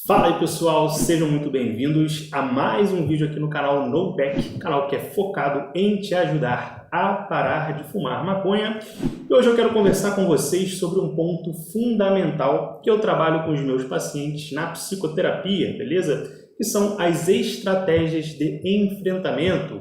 Fala aí pessoal, sejam muito bem-vindos a mais um vídeo aqui no canal NoBack, canal que é focado em te ajudar a parar de fumar maconha. E hoje eu quero conversar com vocês sobre um ponto fundamental que eu trabalho com os meus pacientes na psicoterapia, beleza? Que são as estratégias de enfrentamento,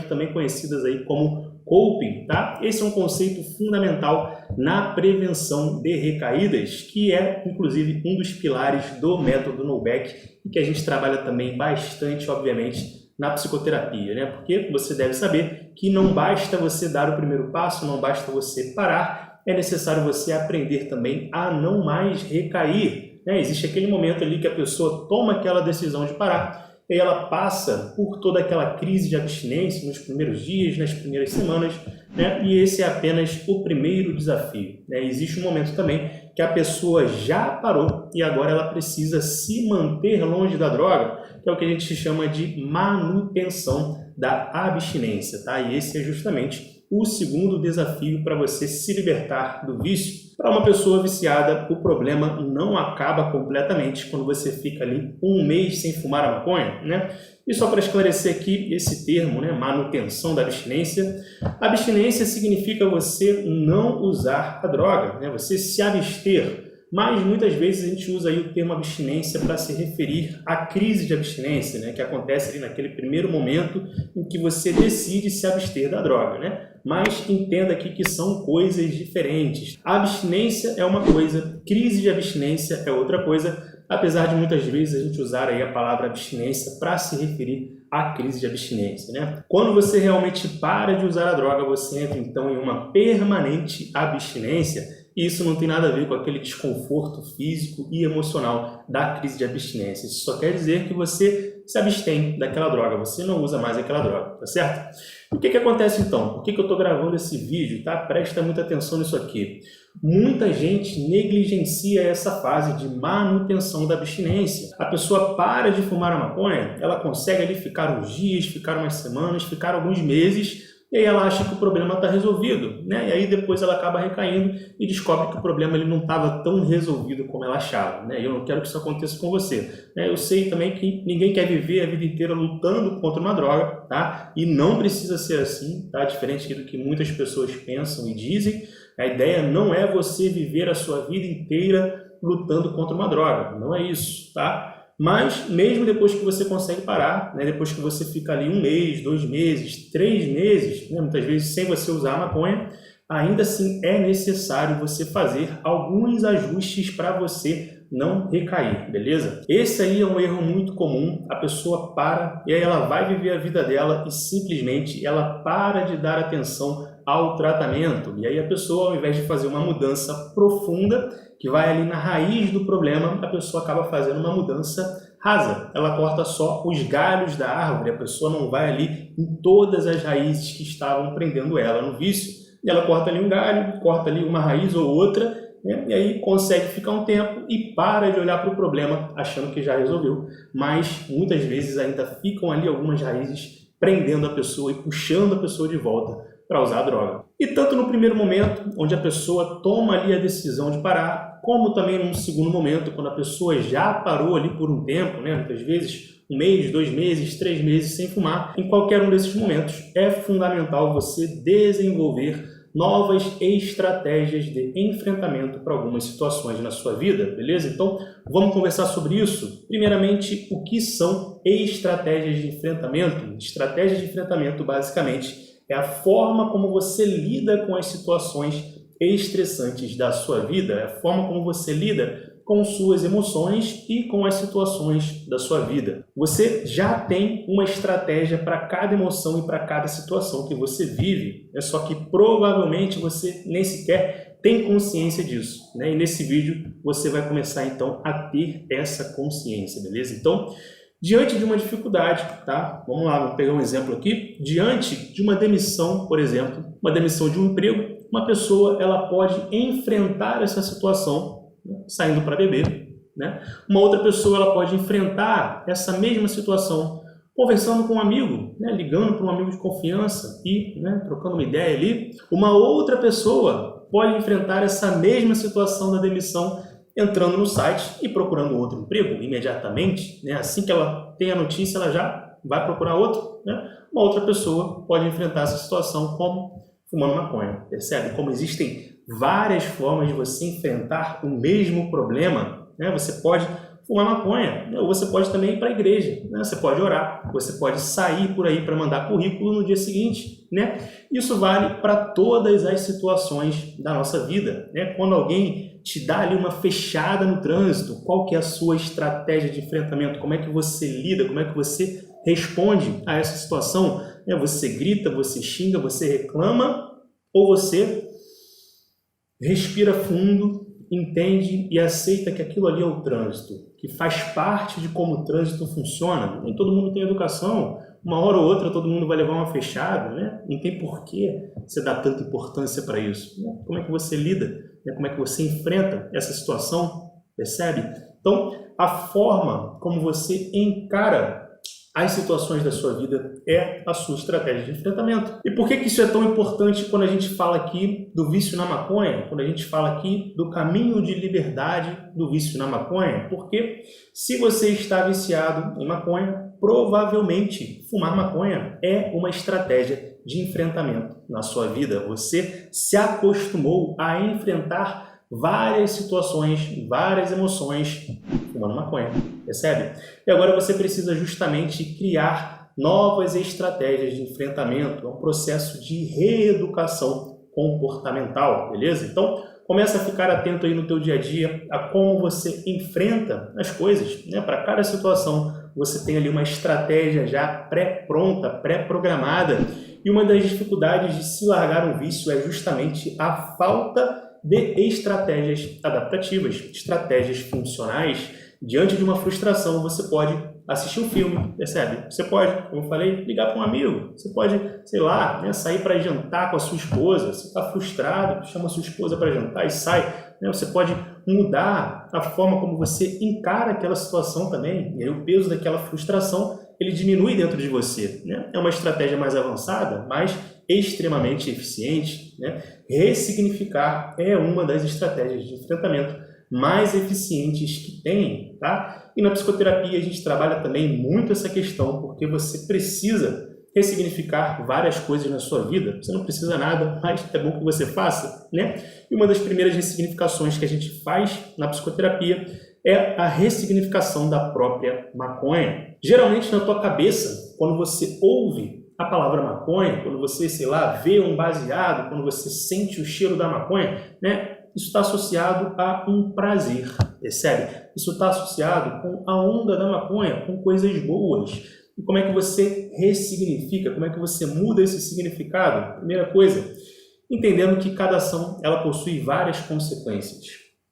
também conhecidas aí como coping, tá? Esse é um conceito fundamental na prevenção de recaídas, que é, inclusive, um dos pilares do método NoBack e que a gente trabalha também bastante, obviamente, na psicoterapia, né? Porque você deve saber que não basta você dar o primeiro passo, não basta você parar, é necessário você aprender também a não mais recair, né? Existe aquele momento ali que a pessoa toma aquela decisão de parar, e ela passa por toda aquela crise de abstinência nos primeiros dias, nas primeiras semanas, né? E esse é apenas o primeiro desafio, né? Existe um momento também que a pessoa já parou e agora ela precisa se manter longe da droga, que é o que a gente chama de manutenção da abstinência, tá? E esse é justamente o segundo desafio para você se libertar do vício. Para uma pessoa viciada, o problema não acaba completamente quando você fica ali um mês sem fumar a maconha, né? E só para esclarecer aqui esse termo, né, manutenção da abstinência, abstinência significa você não usar a droga, né? Você se abster. Mas muitas vezes a gente usa aí o termo abstinência para se referir à crise de abstinência, né, que acontece ali naquele primeiro momento em que você decide se abster da droga, né? Mas entenda aqui que são coisas diferentes. A abstinência é uma coisa, crise de abstinência é outra coisa, apesar de muitas vezes a gente usar aí a palavra abstinência para se referir à crise de abstinência, né? Quando você realmente para de usar a droga, você entra então em uma permanente abstinência. E isso não tem nada a ver com aquele desconforto físico e emocional da crise de abstinência. Isso só quer dizer que você se abstém daquela droga, você não usa mais aquela droga, tá certo? E o que acontece então? Por que eu estou gravando esse vídeo, tá? Presta muita atenção nisso aqui. Muita gente negligencia essa fase de manutenção da abstinência. A pessoa para de fumar a maconha, ela consegue ali ficar uns dias, ficar umas semanas, ficar alguns meses, e aí ela acha que o problema está resolvido, né? E aí depois ela acaba recaindo e descobre que o problema ele não estava tão resolvido como ela achava, né? Eu não quero que isso aconteça com você, né? Eu sei também que ninguém quer viver a vida inteira lutando contra uma droga, tá? E não precisa ser assim, tá? Diferente do que muitas pessoas pensam e dizem. A ideia não é você viver a sua vida inteira lutando contra uma droga, não é isso, tá? Mas mesmo depois que você consegue parar, né, depois que você fica ali um mês, 2 meses, 3 meses, né, muitas vezes sem você usar a maconha, ainda assim é necessário você fazer alguns ajustes para você não recair, beleza? Esse aí é um erro muito comum, a pessoa para e aí ela vai viver a vida dela e simplesmente ela para de dar atenção ao tratamento. E aí a pessoa, ao invés de fazer uma mudança profunda, que vai ali na raiz do problema, a pessoa acaba fazendo uma mudança rasa. Ela corta só os galhos da árvore, a pessoa não vai ali em todas as raízes que estavam prendendo ela no vício. E ela corta ali um galho, corta ali uma raiz ou outra, né? E aí consegue ficar um tempo e para de olhar para o problema achando que já resolveu. Mas muitas vezes ainda ficam ali algumas raízes prendendo a pessoa e puxando a pessoa de volta para usar a droga. E tanto no primeiro momento, onde a pessoa toma ali a decisão de parar, como também num segundo momento, quando a pessoa já parou ali por um tempo, né, muitas vezes 1 mês, 2 meses, 3 meses sem fumar, em qualquer um desses momentos é fundamental você desenvolver novas estratégias de enfrentamento para algumas situações na sua vida, beleza? Então, vamos conversar sobre isso. Primeiramente, o que são estratégias de enfrentamento? Estratégias de enfrentamento, basicamente, é a forma como você lida com as situações estressantes da sua vida, é a forma como você lida com suas emoções e com as situações da sua vida. Você já tem uma estratégia para cada emoção e para cada situação que você vive, é só que provavelmente você nem sequer tem consciência disso, né? E nesse vídeo você vai começar então a ter essa consciência, beleza? Então, diante de uma dificuldade, tá? Vamos lá, vamos pegar um exemplo aqui. Diante de uma demissão, por exemplo, uma demissão de um emprego, uma pessoa ela pode enfrentar essa situação, né, saindo para beber, né? Uma outra pessoa ela pode enfrentar essa mesma situação conversando com um amigo, né, ligando para um amigo de confiança e, né, trocando uma ideia ali. Uma outra pessoa pode enfrentar essa mesma situação da demissão entrando no site e procurando outro emprego imediatamente, né? Assim que ela tem a notícia, ela já vai procurar outro, né? Uma outra pessoa pode enfrentar essa situação como fumando maconha. Percebe como existem várias formas de você enfrentar o mesmo problema, né? Você pode fumar maconha, né? Ou você pode também ir para a igreja, né? Você pode orar, você pode sair por aí para mandar currículo no dia seguinte, né? Isso vale para todas as situações da nossa vida, né? Quando alguém te dá ali uma fechada no trânsito, qual que é a sua estratégia de enfrentamento? Como é que você lida? Como é que você responde a essa situação? Você grita, você xinga, você reclama, ou você respira fundo, entende e aceita que aquilo ali é o trânsito, que faz parte de como o trânsito funciona. Nem todo mundo tem educação, uma hora ou outra todo mundo vai levar uma fechada, né? Não tem porquê você dar tanta importância para isso, né? Como é que você lida, né? Como é que você enfrenta essa situação, percebe? Então, a forma como você encara as situações da sua vida é a sua estratégia de enfrentamento. E por que isso é tão importante quando a gente fala aqui do vício na maconha? Quando a gente fala aqui do caminho de liberdade do vício na maconha? Porque se você está viciado em maconha, provavelmente fumar maconha é uma estratégia de enfrentamento na sua vida. Você se acostumou a enfrentar várias situações, várias emoções fumando maconha, percebe? E agora você precisa justamente criar novas estratégias de enfrentamento, é um processo de reeducação comportamental, beleza? Então, começa a ficar atento aí no teu dia a dia a como você enfrenta as coisas, né? Para cada situação, você tem ali uma estratégia já pré-pronta, pré-programada, e uma das dificuldades de se largar um vício é justamente a falta de estratégias adaptativas, estratégias funcionais. Diante de uma frustração, você pode assistir um filme, percebe? Você pode, como eu falei, ligar para um amigo. Você pode, sei lá, né, sair para jantar com a sua esposa. Você está frustrado, chama a sua esposa para jantar e sai. Né? Você pode mudar a forma como você encara aquela situação também. E aí o peso daquela frustração, ele diminui dentro de você. Né? É uma estratégia mais avançada, mas extremamente eficiente, né? Ressignificar é uma das estratégias de enfrentamento mais eficientes que tem, tá? E na psicoterapia a gente trabalha também muito essa questão, porque você precisa ressignificar várias coisas na sua vida. Você não precisa nada, mas é bom que você faça, né? E uma das primeiras ressignificações que a gente faz na psicoterapia é a ressignificação da própria maconha. Geralmente na tua cabeça, quando você ouve a palavra maconha, quando você, sei lá, vê um baseado, quando você sente o cheiro da maconha, né? Isso está associado a um prazer, percebe? Isso está associado com a onda da maconha, com coisas boas. E como é que você ressignifica? Como é que você muda esse significado? Primeira coisa, entendendo que cada ação ela possui várias consequências,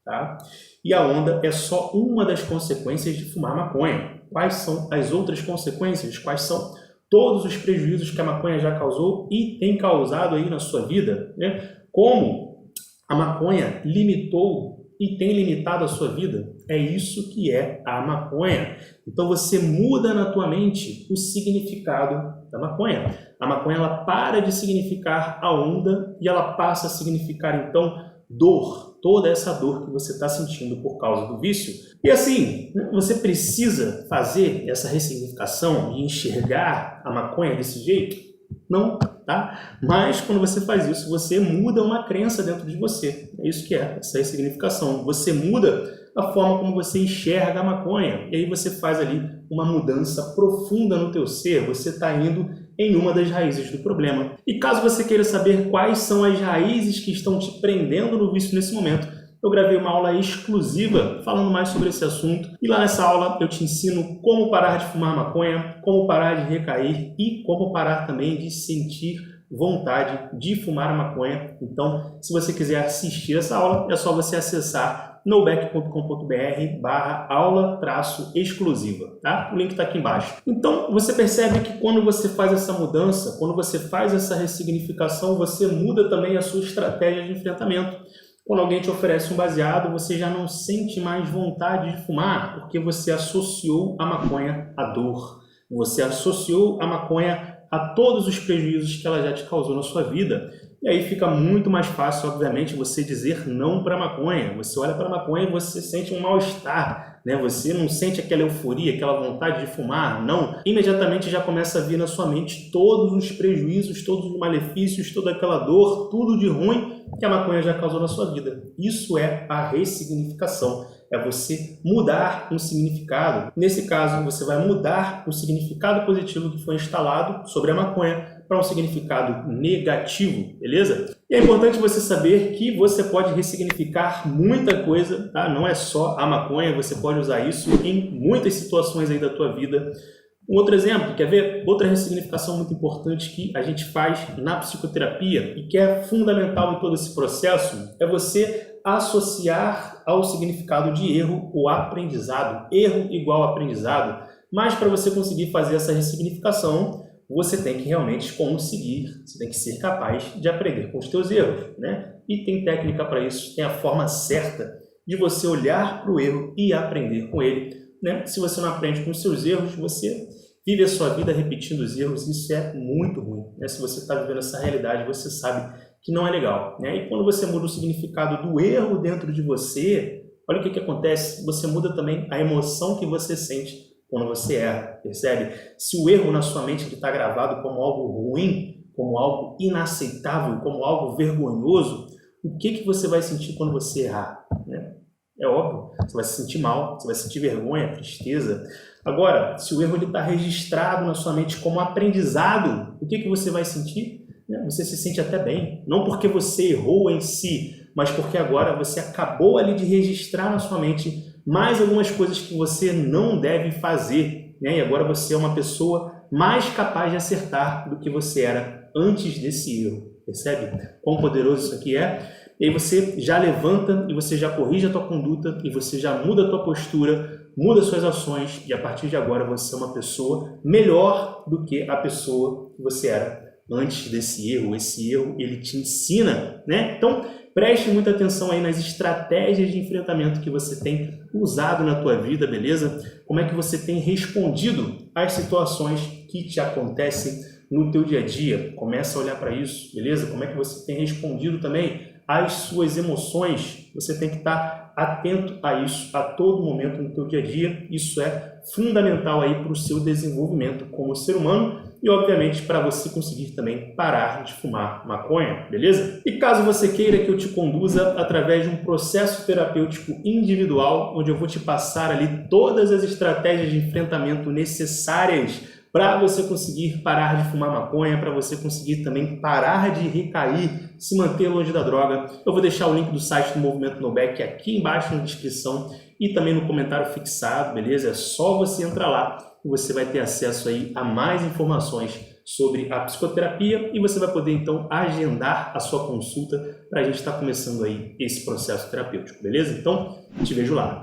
tá? E a onda é só uma das consequências de fumar maconha. Quais são as outras consequências? Quais são todos os prejuízos que a maconha já causou e tem causado aí na sua vida, né? Como a maconha limitou e tem limitado a sua vida? É isso que é a maconha. Então você muda na tua mente o significado da maconha. A maconha ela para de significar a onda e ela passa a significar então dor, toda essa dor que você está sentindo por causa do vício. E assim, você precisa fazer essa ressignificação e enxergar a maconha desse jeito? Não, tá? Mas quando você faz isso, você muda uma crença dentro de você. É isso que é essa ressignificação. Você muda a forma como você enxerga a maconha. E aí você faz ali uma mudança profunda no teu ser. Você está indo em uma das raízes do problema. E caso você queira saber quais são as raízes que estão te prendendo no vício nesse momento, eu gravei uma aula exclusiva falando mais sobre esse assunto. E lá nessa aula eu te ensino como parar de fumar maconha, como parar de recair e como parar também de sentir vontade de fumar a maconha. Então, se você quiser assistir essa aula, é só você acessar nobeck.com.br/aula-exclusiva, tá? O link está aqui embaixo. Então, você percebe que quando você faz essa mudança, quando você faz essa ressignificação, você muda também a sua estratégia de enfrentamento. Quando alguém te oferece um baseado, você já não sente mais vontade de fumar, porque você associou a maconha à dor. Você associou a maconha a todos os prejuízos que ela já te causou na sua vida. E aí fica muito mais fácil, obviamente, você dizer não para a maconha. Você olha para a maconha e você sente um mal-estar, né? Você não sente aquela euforia, aquela vontade de fumar, não. Imediatamente já começa a vir na sua mente todos os prejuízos, todos os malefícios, toda aquela dor, tudo de ruim que a maconha já causou na sua vida. Isso é a ressignificação. É você mudar um significado. Nesse caso, você vai mudar o significado positivo que foi instalado sobre a maconha para um significado negativo, beleza? E é importante você saber que você pode ressignificar muita coisa, tá? Não é só a maconha, você pode usar isso em muitas situações aí da tua vida. Um outro exemplo, quer ver? Outra ressignificação muito importante que a gente faz na psicoterapia e que é fundamental em todo esse processo é você associar ao significado de erro o aprendizado. Erro igual aprendizado. Mas para você conseguir fazer essa ressignificação, você tem que realmente conseguir, você tem que ser capaz de aprender com os teus erros, né? E tem técnica para isso, tem a forma certa de você olhar para o erro e aprender com ele, né? Se você não aprende com os seus erros, você vive a sua vida repetindo os erros, isso é muito ruim, né? Se você está vivendo essa realidade, você sabe que não é legal, né? E quando você muda o significado do erro dentro de você, olha o que acontece, você muda também a emoção que você sente quando você erra, percebe? Se o erro na sua mente está gravado como algo ruim, como algo inaceitável, como algo vergonhoso, o que você vai sentir quando você errar, né? É óbvio, você vai se sentir mal, você vai sentir vergonha, tristeza. Agora, se o erro está registrado na sua mente como aprendizado, o que você vai sentir? Você se sente até bem, não porque você errou em si, mas porque agora você acabou ali de registrar na sua mente mais algumas coisas que você não deve fazer, né? E agora você é uma pessoa mais capaz de acertar do que você era antes desse erro, percebe? Quão poderoso isso aqui é? E aí você já levanta e você já corrige a tua conduta e você já muda a tua postura, muda suas ações e a partir de agora você é uma pessoa melhor do que a pessoa que você era antes desse erro. Esse erro, ele te ensina, né? Então, preste muita atenção aí nas estratégias de enfrentamento que você tem usado na tua vida, beleza? Como é que você tem respondido às situações que te acontecem no teu dia a dia? Começa a olhar para isso, beleza? Como é que você tem respondido também às suas emoções? Você tem que estar atento a isso a todo momento no teu dia a dia. Isso é fundamental aí para o seu desenvolvimento como ser humano e, obviamente, para você conseguir também parar de fumar maconha, beleza? E caso você queira que eu te conduza através de um processo terapêutico individual, onde eu vou te passar ali todas as estratégias de enfrentamento necessárias para você conseguir parar de fumar maconha, para você conseguir também parar de recair, se manter longe da droga, eu vou deixar o link do site do Movimento No Back aqui embaixo na descrição e também no comentário fixado, beleza? É só você entrar lá e você vai ter acesso aí a mais informações sobre a psicoterapia e você vai poder então agendar a sua consulta para a gente estar começando aí esse processo terapêutico, beleza? Então, te vejo lá.